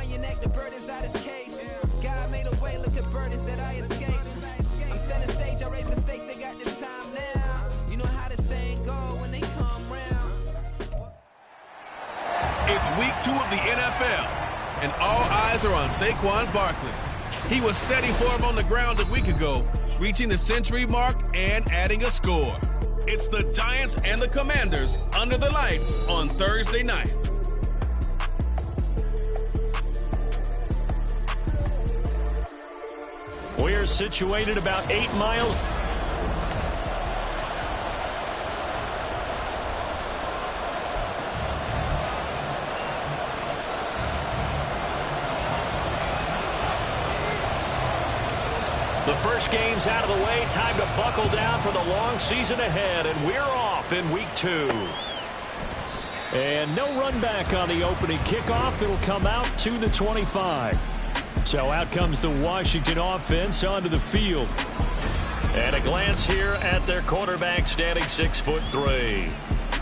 around your neck, the bird is out his cage. God made a way, look at burdens that I escaped. I'm setting stage, I raise the stakes, they got the time now. You know how the saying go when they come round. It's week 2 of the NFL, and all eyes are on Saquon Barkley. He was steady for him on the ground a week ago, reaching the century mark and adding a score. It's the Giants and the Commanders under the lights on Thursday night. We're situated about 8 miles. The first game's out of the way. Time to buckle down for the long season ahead, and we're off in week 2. And no run back on the opening kickoff. It'll come out to the 25. So out comes the Washington offense onto the field. And a glance here at their quarterback, standing 6'3".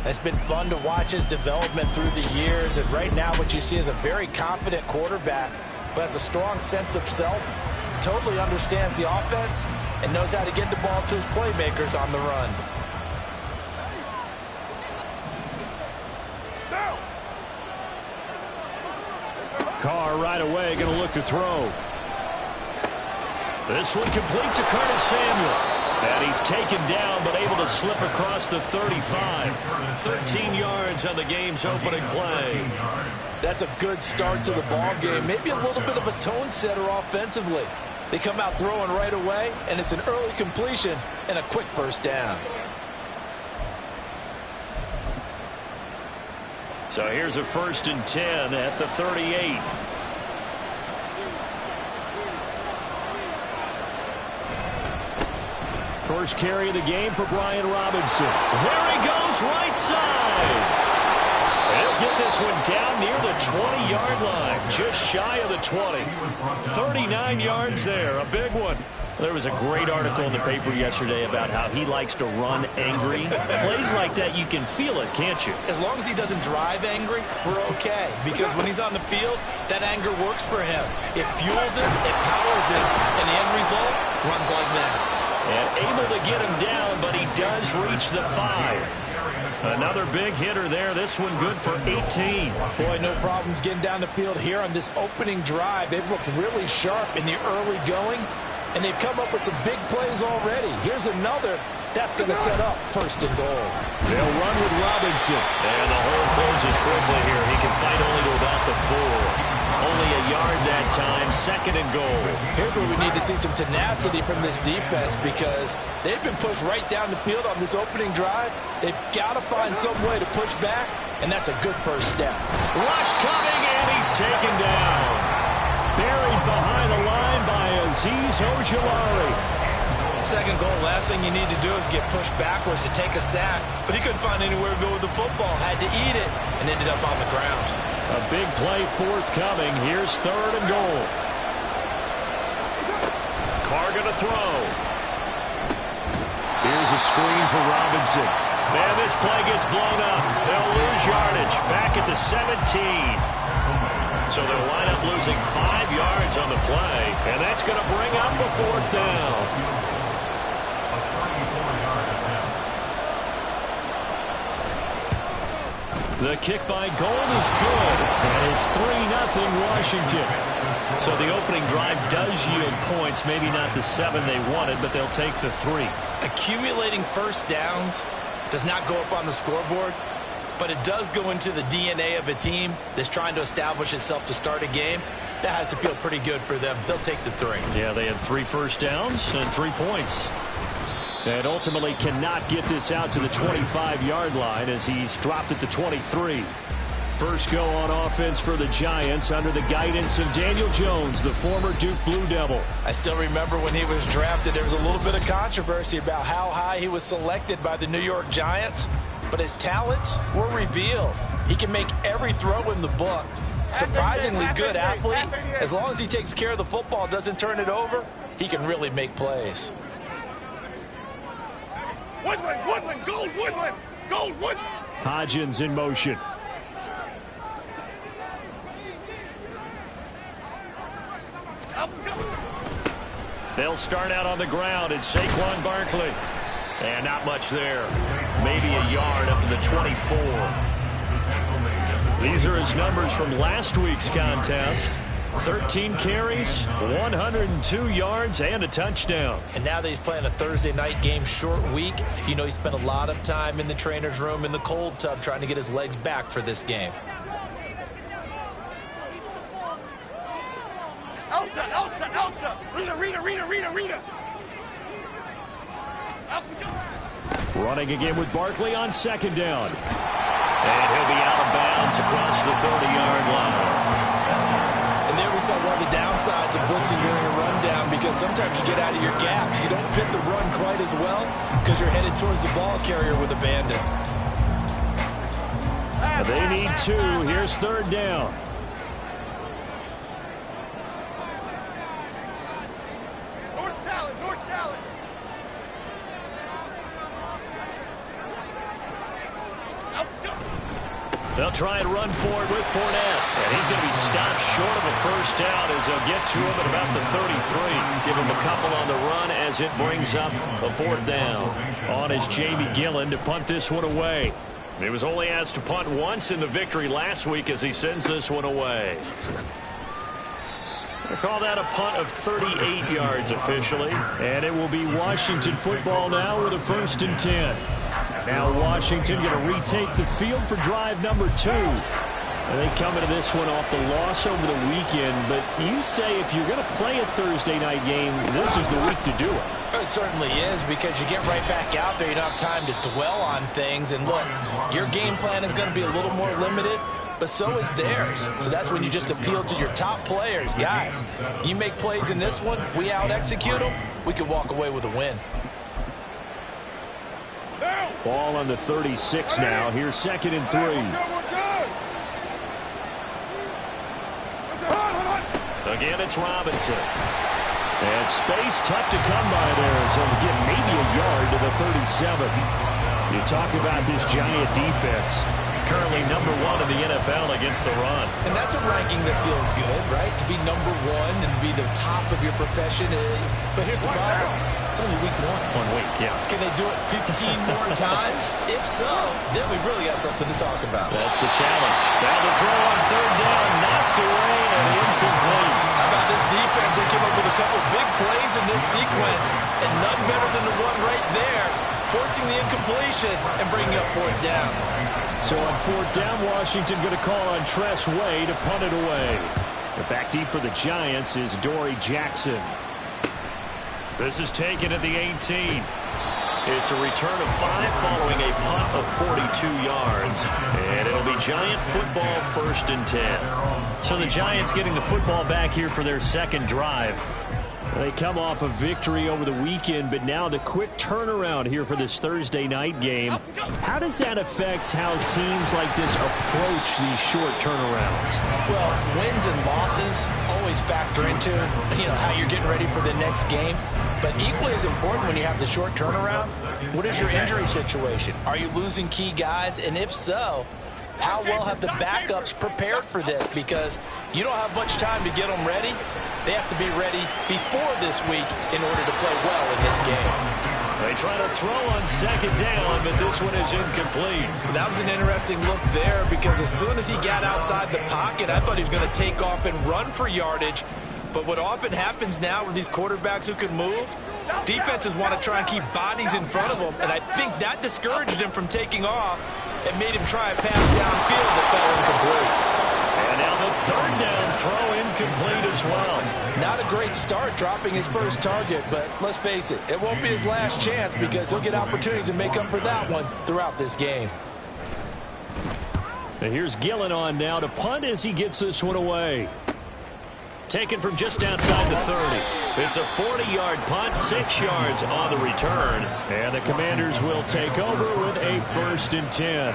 It's been fun to watch his development through the years, and right now what you see is a very confident quarterback who has a strong sense of self, totally understands the offense, and knows how to get the ball to his playmakers on the run. Carr right away going to look to throw. This one complete to Curtis Samuel. And he's taken down but able to slip across the 35. 13 yards on the game's opening play. That's a good start to the ball game. Maybe a little bit of a tone setter offensively. They come out throwing right away, and it's an early completion and a quick first down. So here's a 1st and 10 at the 38. First carry of the game for Brian Robinson. There he goes, right side. He'll get this one down near the 20-yard line, just shy of the 20. 39 yards there, a big one. There was a great article in the paper yesterday about how he likes to run angry. Plays like that, you can feel it, can't you? As long as he doesn't drive angry, we're okay. Because when he's on the field, that anger works for him. It fuels him, it powers him, and the end result runs like that. And able to get him down, but he does reach the 5. Another big hitter there. This one good for 18. Boy, no problems getting down the field here on this opening drive. They've looked really sharp in the early going, and they've come up with some big plays already. Here's another. That's going to set up 1st and goal. They'll run with Robinson. And the hole closes quickly here. He can fight only to about the 4. Only a yard that time. 2nd and goal. Here's where we need to see some tenacity from this defense, because they've been pushed right down the field on this opening drive. They've got to find some way to push back, and that's a good first step. Rush coming, and he's taken down. Buried behind the line by Azeez Ojulari. 2nd goal, last thing you need to do is get pushed backwards to take a sack, but he couldn't find anywhere to go with the football, had to eat it, and ended up on the ground. A big play forthcoming. Here's 3rd and goal. Carr going to throw. Here's a screen for Robinson. Man, this play gets blown up. They'll lose yardage. Back at the 17. So they'll wind up losing 5 yards on the play, and that's going to bring up a 4th down. The kick by Gold is good, and it's 3-0 Washington. So the opening drive does yield points, maybe not the 7 they wanted, but they'll take the 3. Accumulating first downs does not go up on the scoreboard, but it does go into the DNA of a team that's trying to establish itself to start a game. That has to feel pretty good for them. They'll take the 3. Yeah, they had 3 first downs and 3 points. And ultimately cannot get this out to the 25-yard line as he's dropped at the 23. First go on offense for the Giants under the guidance of Daniel Jones, the former Duke Blue Devil. I still remember when he was drafted, there was a little bit of controversy about how high he was selected by the New York Giants, but his talents were revealed. He can make every throw in the book. Surprisingly good athlete. As long as he takes care of the football, doesn't turn it over, he can really make plays. Woodland, Gold, Woodland. Hodgins in motion. They'll start out on the ground. It's Saquon Barkley. And not much there. Maybe a yard up to the 24. These are his numbers from last week's contest. 13 carries, 102 yards, and a touchdown. And now that he's playing a Thursday night game, short week, you know he spent a lot of time in the trainer's room, in the cold tub, trying to get his legs back for this game. Elsa! Rita! Running again with Barkley on second down. And he'll be out of bounds across the 30-yard line. And there we saw one of the downsides of blitzing during a rundown, because sometimes you get out of your gaps. You don't fit the run quite as well because you're headed towards the ball carrier with abandon. They need 2. Here's third down. North salad. They'll try and run forward with Fournette. And he's going to be stopped short of a first down as they'll get to him at about the 33. Give him a couple on the run as it brings up a fourth down. On is Jamie Gillen to punt this one away. He was only asked to punt once in the victory last week as he sends this one away. They call that a punt of 38 yards officially. And it will be Washington football now with a 1st and 10. Now Washington going to retake the field for drive number 2. And they come into this one off the loss over the weekend. But you say if you're going to play a Thursday night game, this is the week to do it. It certainly is, because you get right back out there. You don't have time to dwell on things. And look, your game plan is going to be a little more limited, but so is theirs. So that's when you just appeal to your top players. Guys, you make plays in this one, we out-execute them, we can walk away with a win. Ball on the 36 now. Here's 2nd and 3. Again, it's Robinson. And space tough to come by there. So he'll get maybe a yard to the 37. You talk about this Giant defense. Currently number 1 in the NFL against the run. And that's a ranking that feels good, right? To be number 1 and be the top of your profession. But here's the problem. It's only week 1. 1 week, yeah. Can they do it 15 more times? If so, then we really got something to talk about. That's the challenge. Now the throw on third down, knocked away and incomplete. How about this defense? They came up with a couple big plays in this sequence, and none better than the one right there, forcing the incompletion and bringing up fourth down. So on fourth down, Washington going to call on Tress Way to punt it away. The back deep for the Giants is Dory Jackson. This is taken at the 18. It's a return of 5 following a punt of 42 yards. And it'll be Giant football 1st and 10. So the Giants getting the football back here for their second drive. They come off a victory over the weekend, but now the quick turnaround here for this Thursday night game. How does that affect how teams like this approach these short turnarounds? Well, wins and losses always factor into, how you're getting ready for the next game. But equally as important when you have the short turnaround, what is your injury situation? Are you losing key guys? And if so, how well have the backups prepared for this? Because you don't have much time to get them ready. They have to be ready before this week in order to play well in this game. They try to throw on second down, but this one is incomplete. That was an interesting look there, because as soon as he got outside the pocket, I thought he was going to take off and run for yardage. But what often happens now with these quarterbacks who can move, defenses want to try and keep bodies in front of them, and I think that discouraged him from taking off and made him try a pass downfield that fell incomplete. And now the third down throw incomplete as well. Not a great start dropping his first target, but let's face it, it won't be his last chance, because he'll get opportunities to make up for that one throughout this game. And here's Gillen on now to punt as he gets this one away. Taken from just outside the 30. It's a 40-yard punt, 6 yards on the return. And the Commanders will take over with a 1st and 10.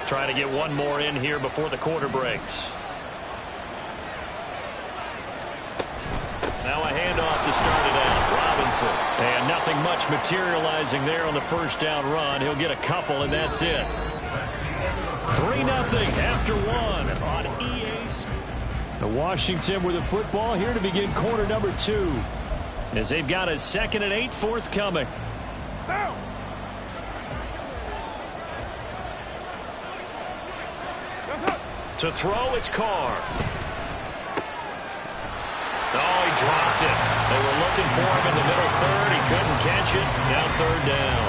Trying to get one more in here before the quarter breaks. Now a handoff to start it out. Robinson. And nothing much materializing there on the first down run. He'll get a couple, and that's it. 3-0 after one on EA. The Washington with the football here to begin quarter number 2. As they've got a 2nd and 8 forthcoming. To throw, it's Carr. Oh, he dropped it. They were looking for him in the middle third. He couldn't catch it. Now 3rd down.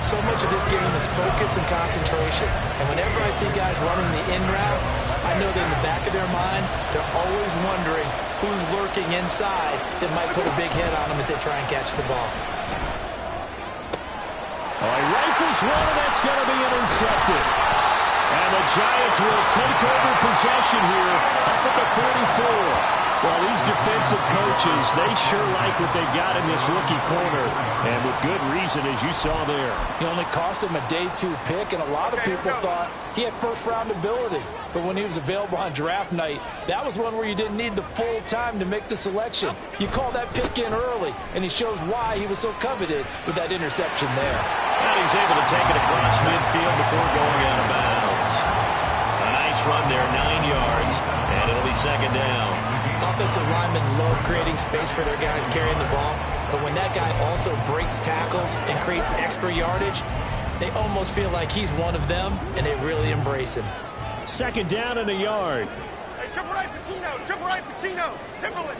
So much of this game is focus and concentration. And whenever I see guys running the in route, I know that in the back of their mind, they're always wondering who's lurking inside that might put a big hit on them as they try and catch the ball. Oh, he rifles one, and that's going to be intercepted. And the Giants will take over possession here up at the 44. Well, these defensive coaches, they sure like what they've got in this rookie corner. And with good reason, as you saw there. He only cost him a day 2 pick, and a lot of people thought he had first-round ability. But when he was available on draft night, that was one where you didn't need the full time to make the selection. You call that pick in early, and he shows why he was so coveted with that interception there. And he's able to take it across midfield before going out of bounds. A nice run there, 9 yards, and it'll be 2nd down. Offensive linemen love creating space for their guys carrying the ball, but when that guy also breaks tackles and creates extra yardage, they almost feel like he's one of them, and they really embrace him. 2nd down and a yard. Hey, triple right, Pacino. Triple right, Pacino. Timberland.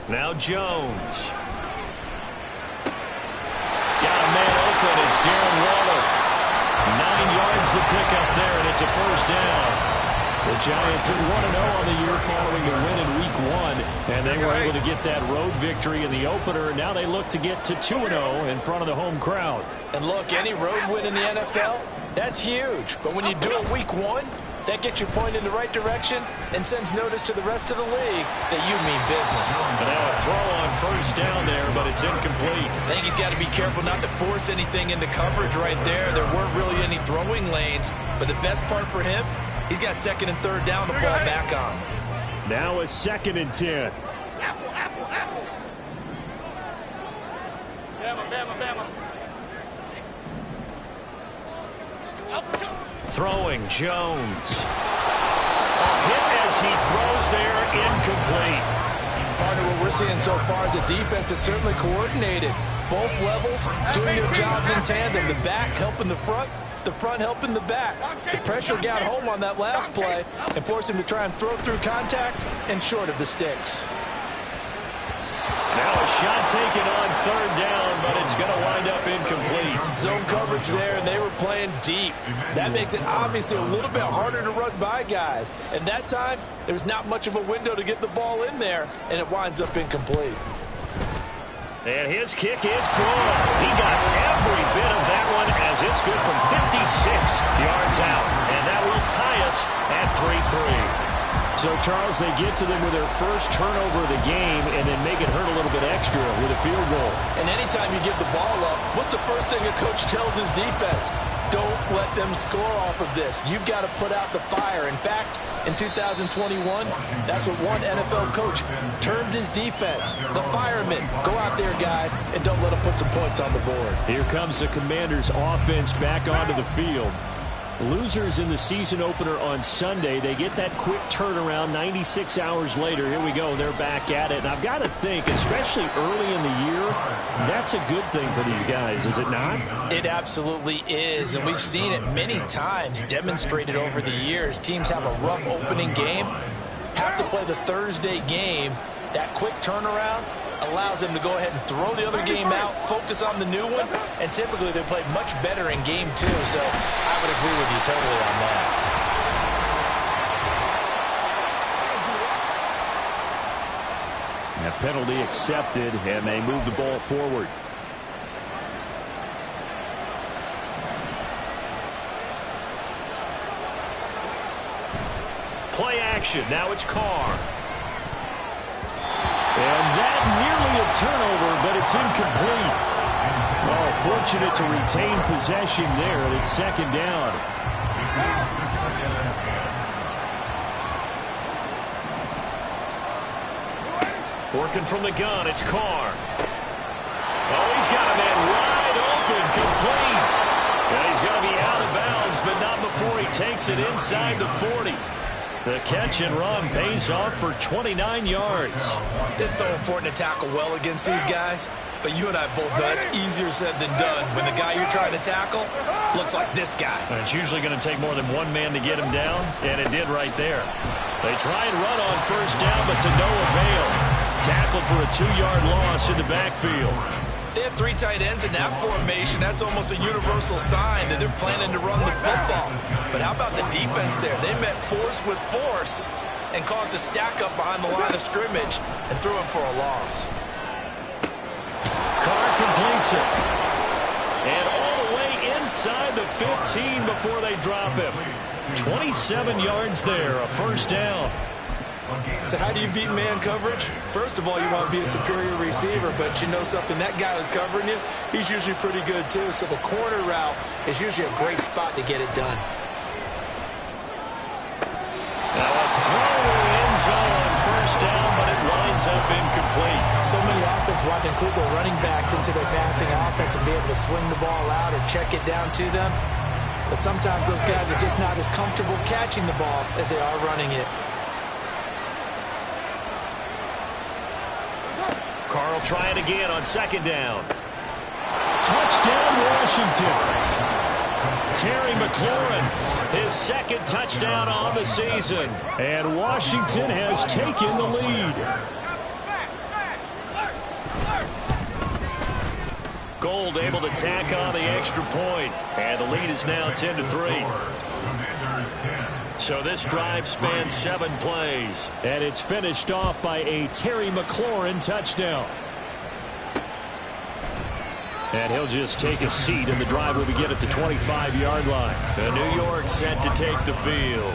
Now Jones. Got a man open. It's Darren Waller. 9 yards to pick up there, and it's a 1st down. The Giants are 1-0 on the year following the win in Week 1, and they were able to get that road victory in the opener. Now they look to get to 2-0 in front of the home crowd. And look, any road win in the NFL, that's huge. But when you do it Week 1, that gets you pointed in the right direction and sends notice to the rest of the league that you mean business. And now a throw on 1st down there, but it's incomplete. I think he's got to be careful not to force anything into coverage right there. There weren't really any throwing lanes, but the best part for him, he's got 2nd and 3rd down to fall back on. Now a 2nd and 10. Apple. Bama. Throwing, Jones. A hit as he throws there, incomplete. Partner, what we're seeing so far is the defense is certainly coordinated. Both levels doing their jobs in tandem. The back helping the front helping the back. The pressure got home on that last play and forced him to try and throw through contact and short of the sticks. Now a shot taken on 3rd down, but it's going to wind up incomplete. Zone coverage there, and they were playing deep. That makes it obviously a little bit harder to run by guys. And that time, there was not much of a window to get the ball in there, and it winds up incomplete. And his kick is good. He got every bit of that one as it's good from 56 yards out. And that will tie us at 3-3. So, Charles, they get to them with their first turnover of the game and then make it hurt a little bit extra with a field goal. And anytime you give the ball up, what's the first thing a coach tells his defense? Don't let them score off of this. You've got to put out the fire. In fact, in 2021, that's what one NFL coach termed his defense. The firemen. Go out there, guys, and don't let them put some points on the board. Here comes the Commanders' offense back onto the field. Losers in the season opener on Sunday. They get that quick turnaround 96 hours later. Here we go. They're back at it. And I've got to think, especially early in the year, that's a good thing for these guys, is it not? It absolutely is. And we've seen it many times demonstrated over the years. Teams have a rough opening game, have to play the Thursday game. That quick turnaround allows them to go ahead and throw the other game out, focus on the new one, and typically they play much better in game 2. So I would agree with you totally on that. That penalty accepted, and they move the ball forward. Play action. Now it's Carr. And that nearly a turnover, but it's incomplete. Well, fortunate to retain possession there, and it's 2nd down. Working from the gun, it's Carr. Oh, he's got a man wide open, complete. takes it inside the 40. The catch and run pays off for 29 yards. It's so important to tackle well against these guys, but you and I both know it's easier said than done when the guy you're trying to tackle looks like this guy. And it's usually going to take more than one man to get him down, and it did right there. They try and run on first down, but to no avail. Tackled for a 2-yard loss in the backfield. They have 3 tight ends in that formation. That's almost a universal sign that they're planning to run the football. But how about the defense there? They met force with force and caused a stack up behind the line of scrimmage and threw him for a loss. Carr completes it. And all the way inside the 15 before they drop him. 27 yards there, a first down. So how do you beat man coverage? First of all, you want to be a superior receiver, but you know something, that guy who's covering you, he's usually pretty good too. So the corner route is usually a great spot to get it done. Now a throw in the end zone on first down, but it winds up incomplete. So many offenses want to include their running backs into their passing offense and be able to swing the ball out or check it down to them. But sometimes those guys are just not as comfortable catching the ball as they are running it. Carr will try it again on second down. Touchdown, Washington. Terry McLaurin, his second touchdown on the season. And Washington has taken the lead. Gold able to tack on the extra point. And the lead is now 10-3. So this drive spans 7 plays. And it's finished off by a Terry McLaurin touchdown. And he'll just take a seat, and the drive will begin at the 25-yard line. And New York set to take the field.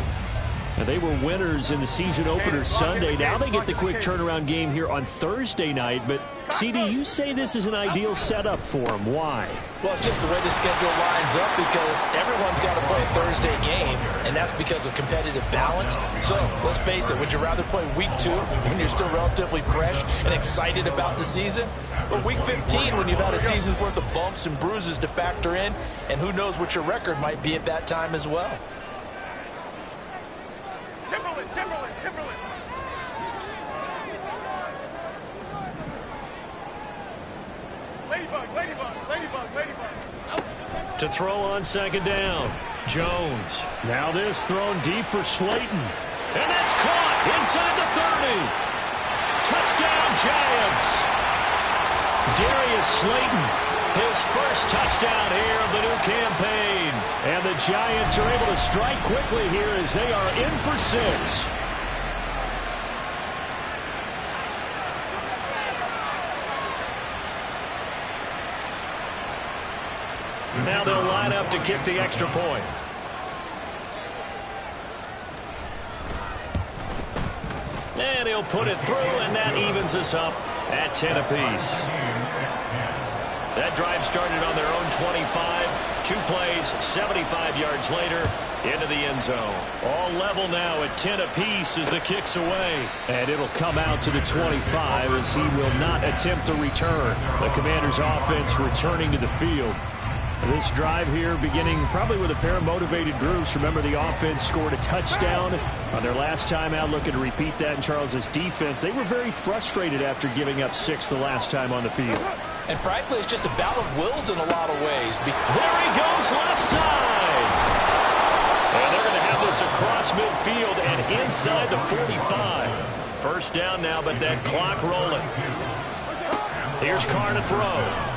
And they were winners in the season opener Sunday. Now they get the quick turnaround game here on Thursday night. But, CD, you say this is an ideal setup for them. Why? Well, it's just the way the schedule lines up because everyone's got to play a Thursday game, and that's because of competitive balance. So, let's face it, would you rather play week 2 when you're still relatively fresh and excited about the season? Or week 15 when you've had a season's worth of bumps and bruises to factor in, and who knows what your record might be at that time as well? Timberland. Ladybug. To throw on second down, Jones. Now this thrown deep for Slayton. And that's caught inside the 30. Touchdown, Giants. Darius Slayton, his first touchdown here of the new campaign. And the Giants are able to strike quickly here as they are in for 6. Now they'll line up to kick the extra point. And he'll put it through, and that evens us up at 10 apiece. That drive started on their own 25. 2 plays, 75 yards later, into the end zone. All level now at 10 apiece as the kick's away. And it'll come out to the 25 as he will not attempt to return. The Commanders' offense returning to the field. This drive here beginning probably with a pair of motivated groups. Remember, the offense scored a touchdown on their last time out. Looking to repeat that in Charles's defense. They were very frustrated after giving up 6 the last time on the field. And frankly, it's just a bout of wills in a lot of ways. There he goes, left side. And they're going to have this across midfield and inside the 45. First down now, but that clock rolling. Here's Carr to throw.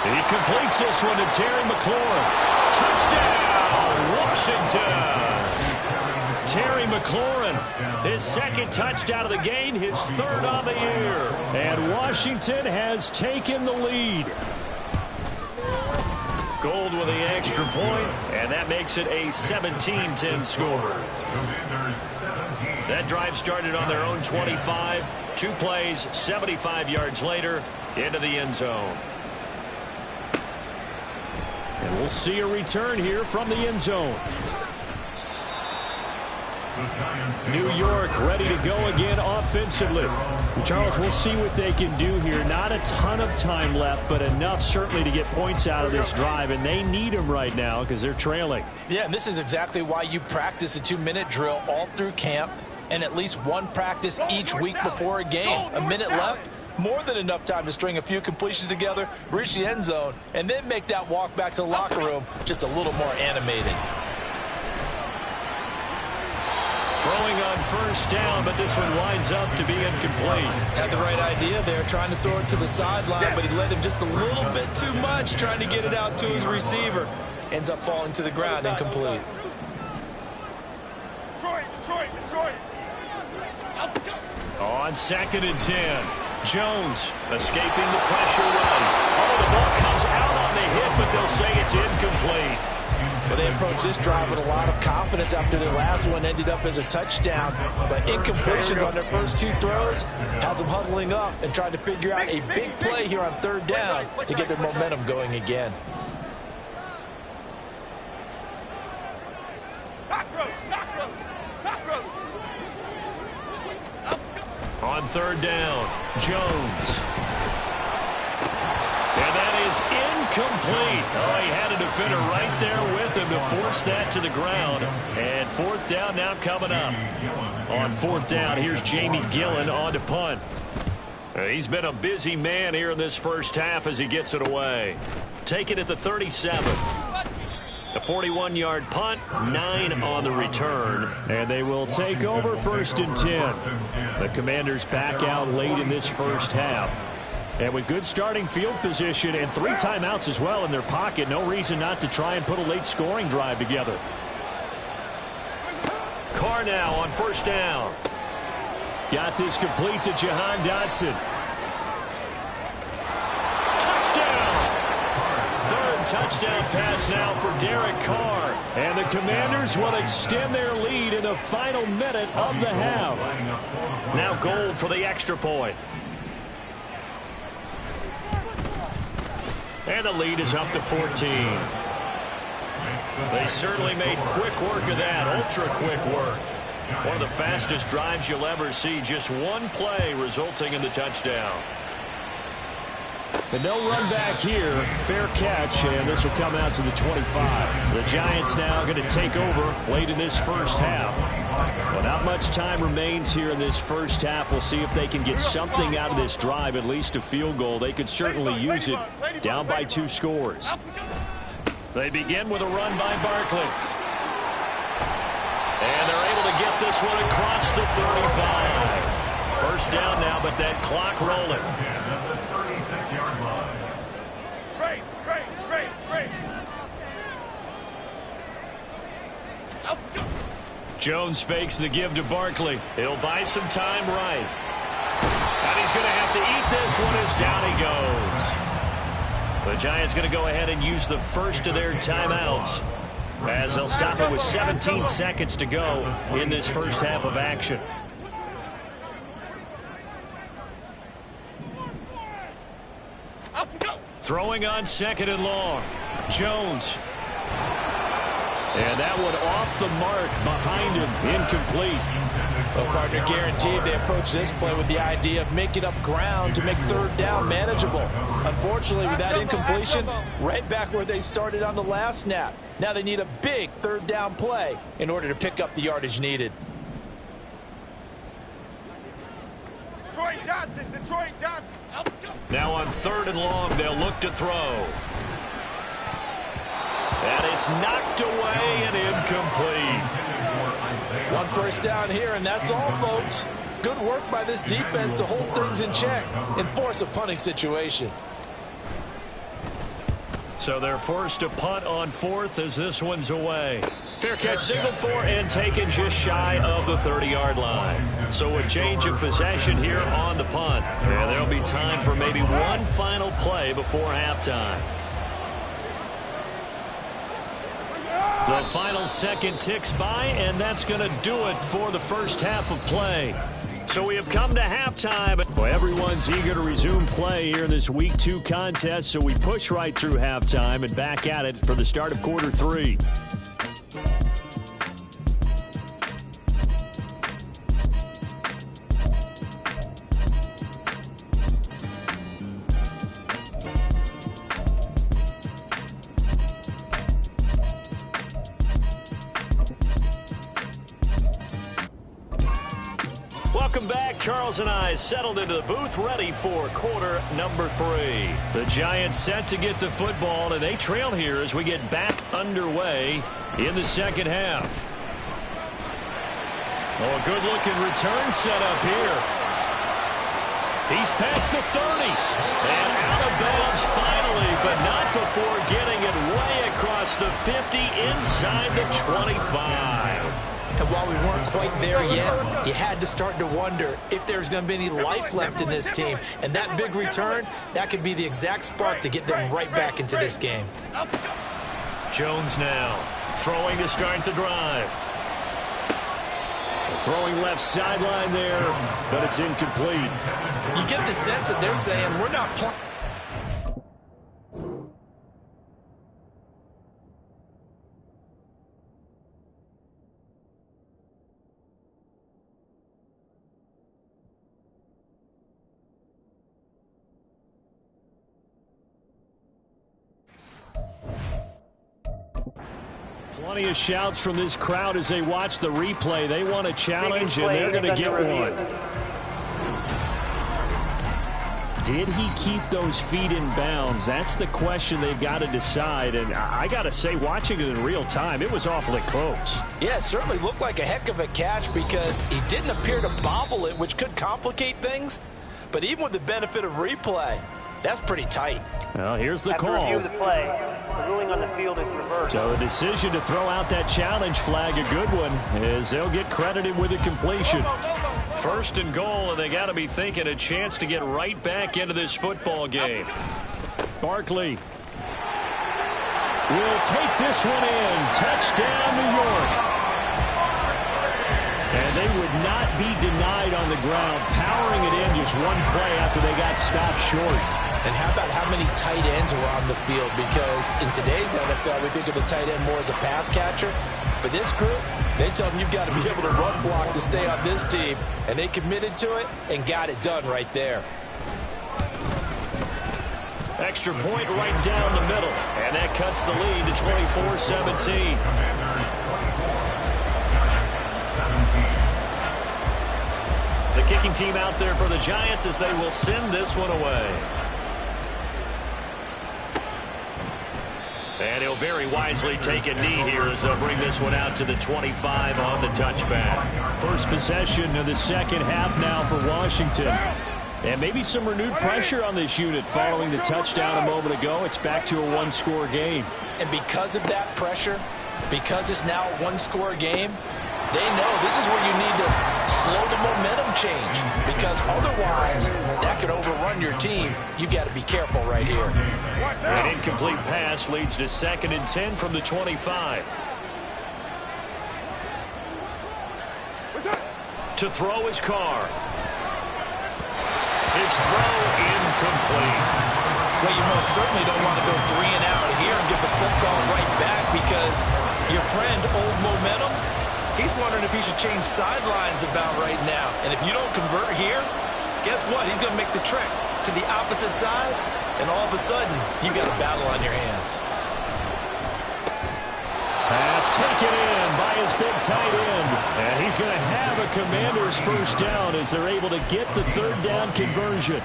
He completes this one to Terry McLaurin. Touchdown, Washington. Terry McLaurin, his second touchdown of the game, his third on the year. And Washington has taken the lead. Gold with the extra point, and that makes it a 17-10 score. That drive started on their own 25. 2 plays, 75 yards later, into the end zone. And we'll see a return here from the end zone. New York ready to go again offensively. Charles, we'll see what they can do here. Not a ton of time left, but enough certainly to get points out of this drive, and they need them right now because they're trailing. Yeah, and this is exactly why you practice a 2-minute drill all through camp and at least one practice each week before a game. A minute left, more than enough time to string a few completions together, reach the end zone, and then make that walk back to the locker room just a little more animated. Throwing on first down, but this one winds up to be incomplete. Had the right idea there, trying to throw it to the sideline, but he let him just a little bit too much, trying to get it out to his receiver. Ends up falling to the ground, incomplete. Detroit. On 2nd and 10, Jones escaping the pressure run. Oh, the ball comes out on the hit, but they'll say it's incomplete. Well, they approached this drive with a lot of confidence after their last one ended up as a touchdown. But incompletions on their first 2 throws has them huddling up and trying to figure out a big play here on 3rd down to get their momentum going again. On 3rd down, Jones. And that is incomplete. Oh, he had a defender right there with him to force that to the ground. And 4th down now coming up. On 4th down, here's Jamie Gillen on to punt. He's been a busy man here in this first half as he gets it away. Take it at the 37. A 41-yard punt, 9 on the return, and they will take over 1st and 10. The Commanders back out late in this first half. And with good starting field position and 3 timeouts as well in their pocket, no reason not to try and put a late scoring drive together. Carr now on 1st down. Got this complete to Jahan Dotson. Touchdown pass now for Derek Carr. And the Commanders will extend their lead in the final minute of the half. Now Gold for the extra point. And the lead is up to 14. They certainly made quick work of that, ultra quick work. One of the fastest drives you'll ever see, just one play resulting in the touchdown. But no run back here. Fair catch, and this will come out to the 25. The Giants now going to take over late in this first half. Well, not much time remains here in this first half. We'll see if they can get something out of this drive, at least a field goal. They could certainly use it, down by 2 scores. They begin with a run by Barkley. And they're able to get this one across the 35. First down now, but that clock rolling. Jones fakes the give to Barkley. He'll buy some time right. And he's going to have to eat this one as down he goes. The Giants going to go ahead and use the first of their timeouts as they'll stop it with 17 seconds to go in this first half of action. Throwing on 2nd and long. Jones. And that one off the mark behind him. Incomplete. Well, partner, guaranteed they approach this play with the idea of making up ground to make 3rd down manageable. Unfortunately, with that incompletion, right back where they started on the last snap. Now they need a big 3rd down play in order to pick up the yardage needed. Detroit Johnson. Now on 3rd and long, they'll look to throw. And it's knocked away and incomplete. 1 first down here, and that's all, folks. Good work by this defense to hold things in check and force a punting situation. So they're forced to punt on 4th as this one's away. Fair catch signaled for and taken just shy of the 30-yard line. So a change of possession here on the punt. And there'll be time for maybe one final play before halftime. The final second ticks by, and that's going to do it for the first half of play. So we have come to halftime. Well, everyone's eager to resume play here in this Week 2 contest, so we push right through halftime and back at it for the start of quarter 3. Welcome back. Charles and I settled into the booth, ready for quarter number 3. The Giants set to get the football, and they trail here as we get back underway in the second half. Oh, a good-looking return set up here. He's past the 30. And out of bounds finally, but not before getting it way across the 50 inside the 25. And while we weren't quite there yet, you had to start to wonder if there's going to be any life left in this team. And that big return, that could be the exact spark to get them right back into this game. Jones now throwing to start the drive. Throwing left sideline there, but it's incomplete. You get the sense that they're saying we're not playing. Plenty of shouts from this crowd as they watch the replay. They want a challenge, and they're going to get one. Did he keep those feet in bounds? That's the question they've got to decide. And I got to say, watching it in real time, it was awfully close. Yeah, it certainly looked like a heck of a catch because he didn't appear to bobble it, which could complicate things. But even with the benefit of replay, that's pretty tight. Well, here's the call. After review of the play, the ruling on the field is reversed. So the decision to throw out that challenge flag, a good one, as they'll get credited with a completion. First and goal, and they got to be thinking a chance to get right back into this football game. Barkley will take this one in. Touchdown, New York. And they would not be denied on the ground, powering it in just one play after they got stopped short. And how about how many tight ends are on the field? Because in today's NFL, we think of the tight end more as a pass catcher. For this group, they tell them you've got to be able to run block to stay on this team. And they committed to it and got it done right there. Extra point right down the middle. And that cuts the lead to 24-17. The kicking team out there for the Giants as they will send this one away. And he'll very wisely take a knee here as they'll bring this one out to the 25 on the touchback. First possession of the second half now for Washington. And maybe some renewed pressure on this unit following the touchdown a moment ago. It's back to a one-score game. And because of that pressure, because it's now a one-score game, they know this is where you need to slow the momentum change, because otherwise that could overrun your team. You've got to be careful right here. An incomplete pass leads to 2nd and 10 from the 25. To throw is Carr. His throw incomplete. Well, you most certainly don't want to go 3 and out here and get the football right back, because your friend, Old Momentum, he's wondering if he should change sidelines about right now. And if you don't convert here, guess what? He's going to make the trek to the opposite side, and all of a sudden, you've got a battle on your hands. Pass taken in by his big tight end. And he's going to have a Commander's first down as they're able to get the 3rd down conversion.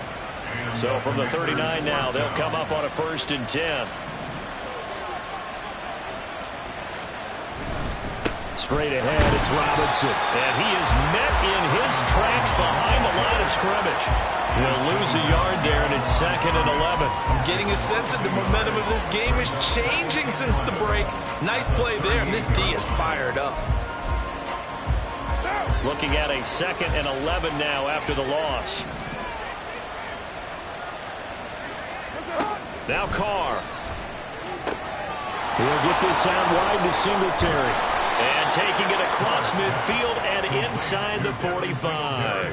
So from the 39 now, they'll come up on a 1st and 10. Straight ahead, it's Robinson. And he is met in his tracks behind the line of scrimmage. He'll lose a yard there, and it's 2nd and 11. I'm getting a sense that the momentum of this game is changing since the break. Nice play there, and this D is fired up. Looking at a 2nd and 11 now after the loss. Now Carr. He'll get this out wide to Singletary. And taking it across midfield and inside the 45.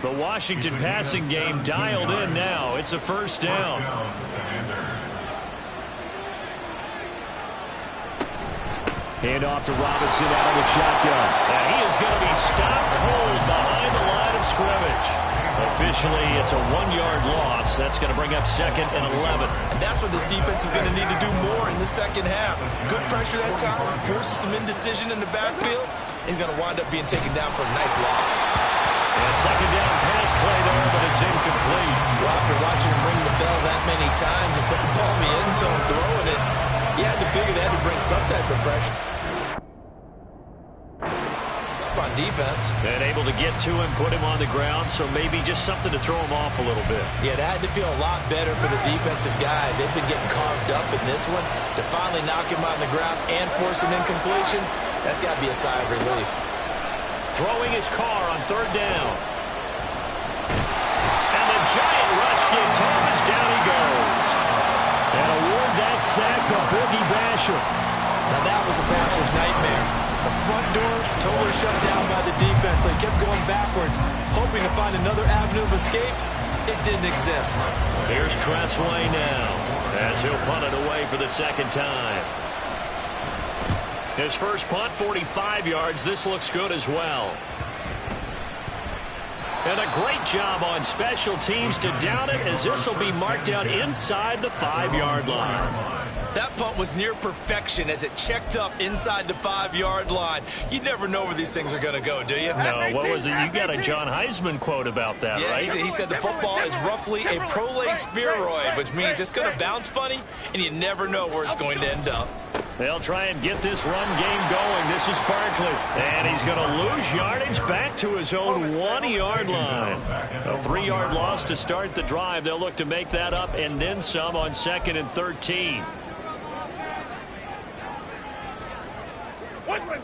The Washington passing game dialed in now. It's a 1st down. Hand off to Robinson out of the shotgun. And he is going to be stopped cold behind the line of scrimmage. Officially, it's a 1-yard loss. That's going to bring up 2nd and 11. And that's what this defense is going to need to do more in the second half. Good pressure that time, forces some indecision in the backfield. He's going to wind up being taken down for a nice loss. A second down pass play there, but it's incomplete. Well, after watching him ring the bell that many times and put the ball in the end zone throwing it, you had to figure they had to bring some type of pressure. It's up on defense. And able to get to him, put him on the ground, so maybe just something to throw him off a little bit. Yeah, that had to feel a lot better for the defensive guys. They've been getting carved up in this one. To finally knock him on the ground and force an incompletion, that's got to be a sigh of relief. Throwing his car on third down. And the giant rush gets home as down he goes. And award that sack to Boogie Basham. Now that was a passer's nightmare. The front door totally shut down by the defense. So he kept going backwards, hoping to find another avenue of escape. It didn't exist. Here's Tressway now, as he'll punt it away for the second time. His first punt, 45 yards. This looks good as well. And a great job on special teams to down it, as this will be marked out inside the 5-yard line. That punt was near perfection as it checked up inside the 5-yard line. You never know where these things are going to go, do you? No, what was it? You got a John Heisman quote about that, yeah, right? He said the football is roughly a prolate spheroid, which means it's going to bounce funny, and you never know where it's going to end up. They'll try and get this run game going. This is Barkley. And he's going to lose yardage back to his own 1-yard line. A 3-yard loss to start the drive. They'll look to make that up and then some on 2nd and 13.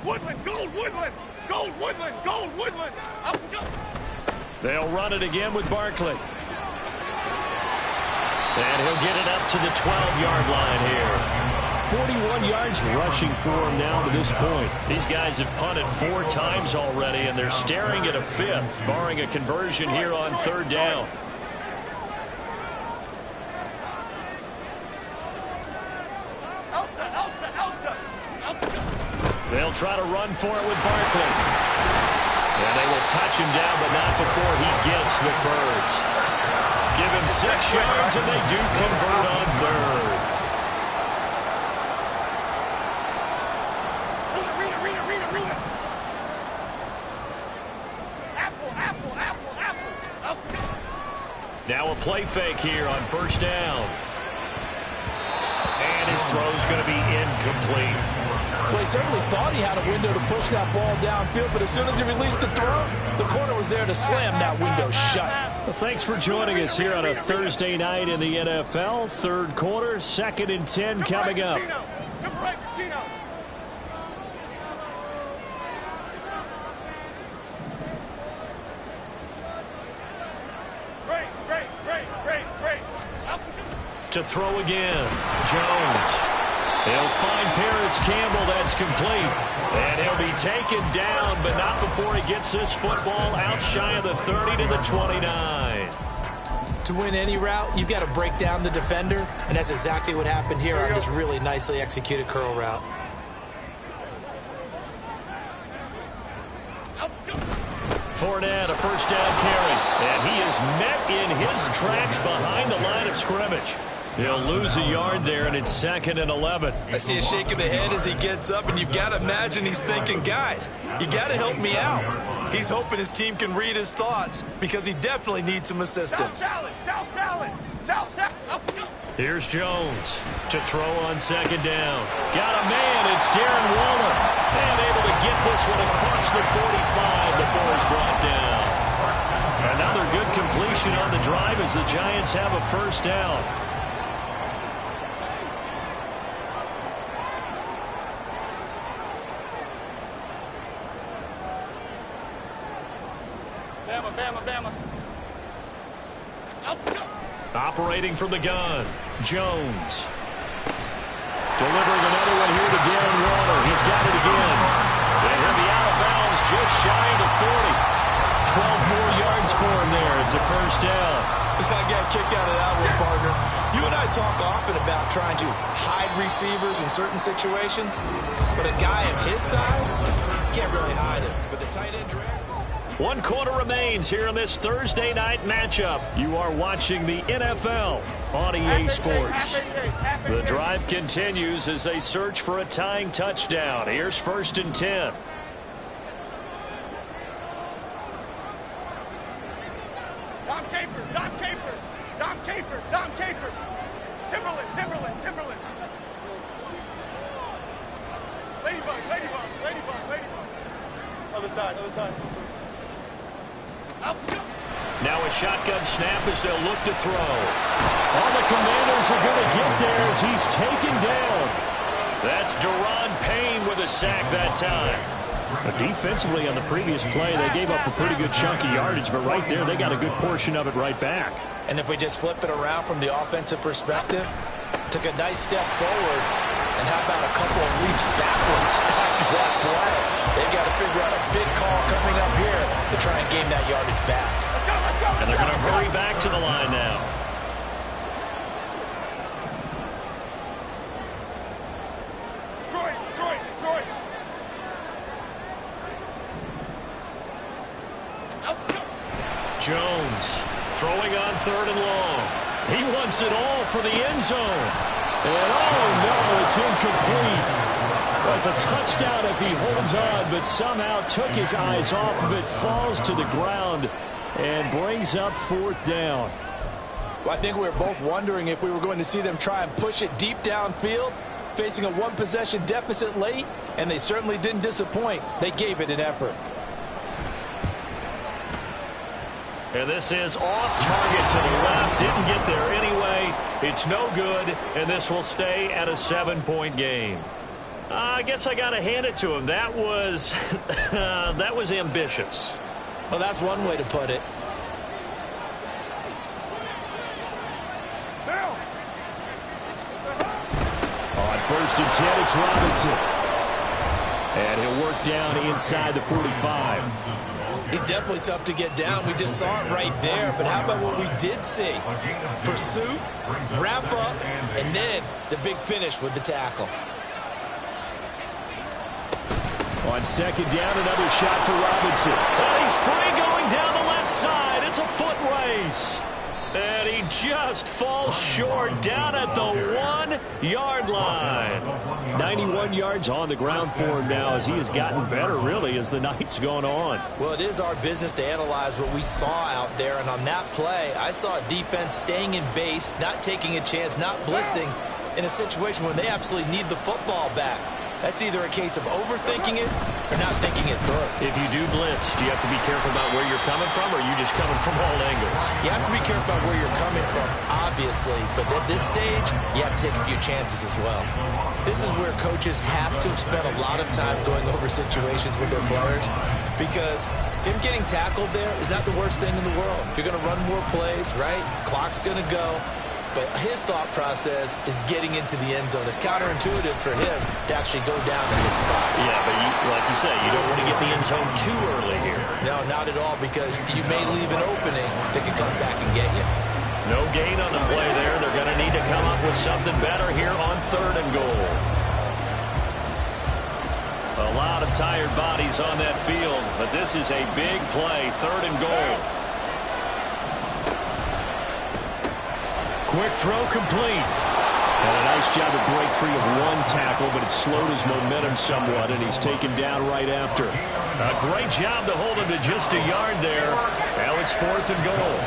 Woodland, gold Woodland, gold Woodland, gold Woodland. Up we go. They'll run it again with Barkley. And he'll get it up to the 12-yard line here. 41 yards rushing for him now to this point. These guys have punted 4 times already, and they're staring at a 5th, barring a conversion here on third down. They'll try to run for it with Barkley. And they will touch him down, but not before he gets the first. Give him 6 yards, and they do convert on third. Now a play fake here on first down. And his throw's going to be incomplete. Well, he certainly thought he had a window to push that ball downfield, but as soon as he released the throw, the corner was there to slam that window shut. Well, thanks for joining us here on a Thursday night in the NFL. Third quarter, 2nd and 10 coming up. Jump right, Pacino. To throw again, Jones. He'll find Paris Campbell. That's complete. And he'll be taken down, but not before he gets this football out shy of the 30 to the 29. To win any route, you've got to break down the defender, and that's exactly what happened here on this really nicely executed curl route. Fournette, a first down carry. And he is met in his tracks behind the line of scrimmage. He'll lose a yard there, and it's 2nd and 11. I see a shake of the head as he gets up, and you've got to imagine he's thinking, guys, you got to help me out. He's hoping his team can read his thoughts because he definitely needs some assistance. Here's Jones to throw on 2nd down. Got a man. It's Darren Waller. And able to get this one across the 45 before he's brought down. Another good completion on the drive as the Giants have a first down. Bama. Operating from the gun, Jones. Delivering another one here to Darren Waller. He's got it again. And he'll be out of bounds just shy of the 40. 12 more yards for him there. It's a first down. I got a kick out of that one, partner. You and I talk often about trying to hide receivers in certain situations, but a guy of his size can't really hide him. But the tight end drag. 1 quarter remains here in this Thursday night matchup. You are watching the NFL on EA Sports. The drive continues as they search for a tying touchdown. Here's 1st and 10. Other side. Now a shotgun snap as they'll look to throw. All the Commanders are going to get there as he's taken down. That's Deron Payne with a sack that time. But defensively on the previous play, they gave up a pretty good chunk of yardage, but right there they got a good portion of it right back. And if we just flip it around from the offensive perspective, took a nice step forward, and how about a couple of leaps backwards after that play? They've got to figure out a big call coming up here to try and gain that yardage back. And they're going to hurry back to the line now. Detroit. Jones throwing on 3rd and long. He wants it all for the end zone. And oh no, it's incomplete. That's a touchdown if he holds on, but somehow took his eyes off of it, falls to the ground, and brings up 4th down. Well, I think we were both wondering if we were going to see them try and push it deep downfield, facing a one-possession deficit late, and they certainly didn't disappoint. They gave it an effort. And this is off target to the left. Didn't get there anyway. It's no good, and this will stay at a 7-point game. I guess I got to hand it to him. That was that was ambitious. Well, that's one way to put it. On 1st and 10, it's Robinson. And he'll work down inside the 45. He's definitely tough to get down. We just saw it right there. But how about what we did see? Pursuit, wrap up, and then the big finish with the tackle. On 2nd down, another shot for Robinson. And he's free going down the left side. It's a foot race. And he just falls short down at the 1-yard line. 91 yards on the ground for him now as he has gotten better, really, as the night's gone on. Well, it is our business to analyze what we saw out there. And on that play, I saw a defense staying in base, not taking a chance, not blitzing in a situation where they absolutely need the football back. That's either a case of overthinking it or not thinking it through. If you do blitz, do you have to be careful about where you're coming from, or are you just coming from all angles? You have to be careful about where you're coming from, obviously, but at this stage, you have to take a few chances as well. This is where coaches have to have spent a lot of time going over situations with their players, because him getting tackled there is not the worst thing in the world. You're going to run more plays, right? Clock's going to go. But his thought process is getting into the end zone. It's counterintuitive for him to actually go down in this spot. Yeah, but like you say, you don't want to get in the end zone too early here. No, not at all, because you may leave an opening that can come back and get you. No gain on the play there. They're going to need to come up with something better here on 3rd and goal. A lot of tired bodies on that field, but this is a big play. 3rd and goal. Quick throw complete. And a nice job to break free of one tackle, but it slowed his momentum somewhat, and he's taken down right after. A great job to hold him to just a yard there. Now it's 4th and goal.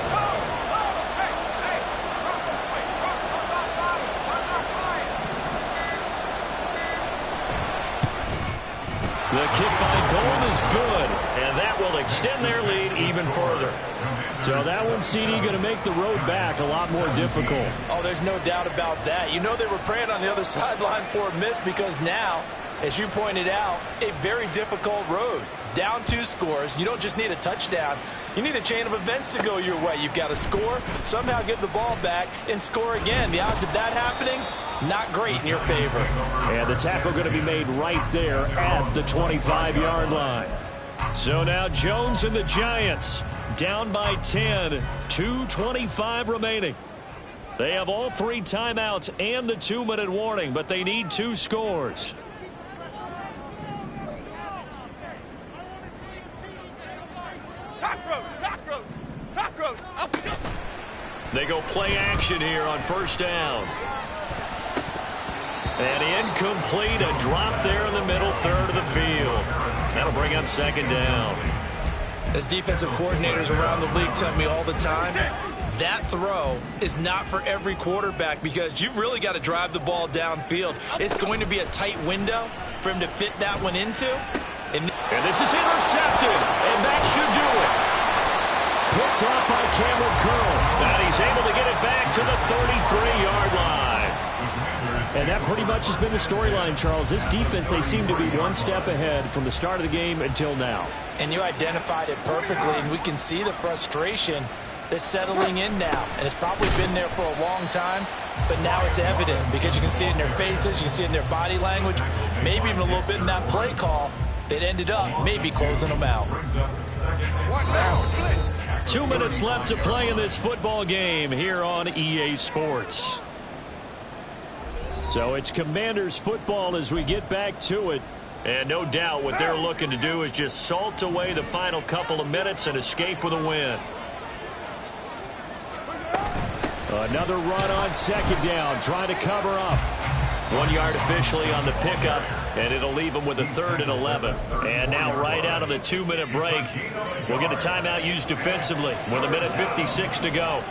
The kick by Gold is good, and that will extend their lead even further. So that one, CD, going to make the road back a lot more difficult. Oh, there's no doubt about that. You know they were praying on the other sideline for a miss, because now, as you pointed out, a very difficult road. Down 2 scores. You don't just need a touchdown. You need a chain of events to go your way. You've got to score, somehow get the ball back, and score again. The odds of that happening, not great in your favor. And the tackle going to be made right there at the 25-yard line. So now Jones and the Giants down by 10, 2:25 remaining. They have all 3 timeouts and the 2-minute warning, but they need 2 scores. Cockroach. They go play action here on 1st down. And incomplete, a drop there in the middle 3rd of the field. That'll bring up 2nd down. As defensive coordinators around the league tell me all the time, that throw is not for every quarterback, because you've really got to drive the ball downfield. It's going to be a tight window for him to fit that one into. And this is intercepted, and that should do it. Picked off by Cameron Curl. And he's able to get it back to the 33-yard line. And that pretty much has been the storyline, Charles. This defense, they seem to be one step ahead from the start of the game until now. And you identified it perfectly, and we can see the frustration that's settling in now. And it's probably been there for a long time, but now it's evident because you can see it in their faces, you can see it in their body language, maybe even a little bit in that play call that ended up maybe closing them out. 2 minutes left to play in this football game here on EA Sports. So it's Commanders football as we get back to it. And no doubt what they're looking to do is just salt away the final couple of minutes and escape with a win. Another run on second down, trying to cover up. 1 yard officially on the pickup, and it'll leave them with a 3rd and 11. And now right out of the 2-minute break, we'll get a timeout used defensively with 1:56 to go.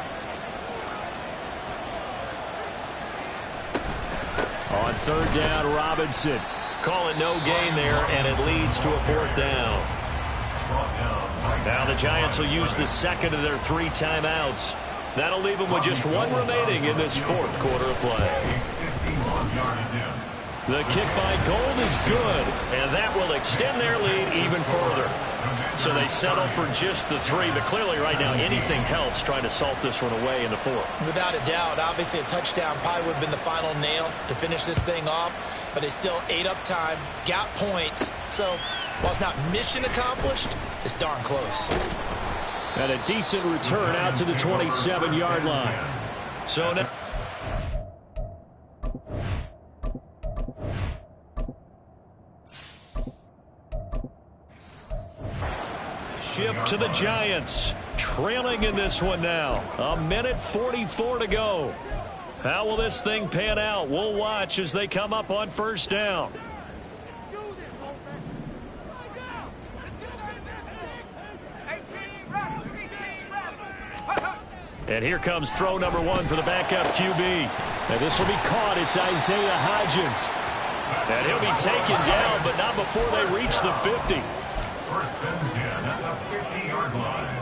On 3rd down, Robinson. Call it no gain there, and it leads to a 4th down. Now the Giants will use the 2nd of their 3 timeouts. That'll leave them with just 1 remaining in this 4th quarter of play. The kick by Gold is good, and that will extend their lead even further. So they settle for just the 3, but clearly right now anything helps trying to salt this one away in the 4th. Without a doubt, obviously a touchdown probably would have been the final nail to finish this thing off, but it's still ate up time, got points, so while it's not mission accomplished, it's darn close. And a decent return out to the 27-yard line. So now shift to the Giants, trailing in this one now. 1:44 to go. How will this thing pan out? We'll watch as they come up on 1st down. And here comes throw number 1 for the backup QB. And this will be caught. It's Isaiah Hodgins. And he'll be taken down, but not before they reach the 50. 1st and 10 at the 50-yard line.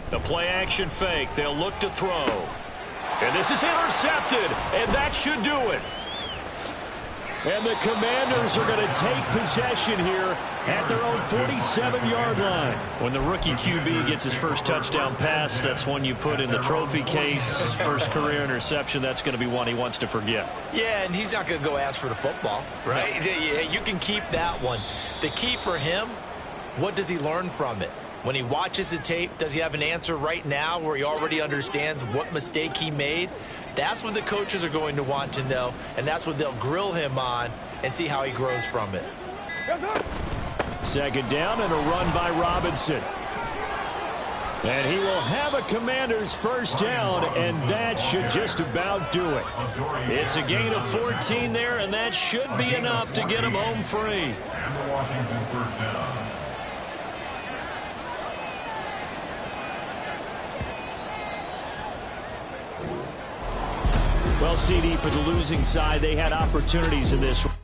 The play action fake. They'll look to throw. And this is intercepted, and that should do it. And the Commanders are going to take possession here at their own 47-yard line. When the rookie QB gets his first touchdown pass, that's one you put in the trophy case. First career interception, that's going to be one he wants to forget. Yeah, and he's not going to go ask for the football, right? No. Yeah, you can keep that one. The key for him, what does he learn from it? When he watches the tape, does he have an answer right now where he already understands what mistake he made? That's what the coaches are going to want to know, and that's what they'll grill him on and see how he grows from it. 2nd down and a run by Robinson. And he will have a Commander's 1st down, and that should just about do it. It's a gain of 14 there, and that should be enough to get him home free. And the Washington 1st down. Well, CD, for the losing side, they had opportunities in this one.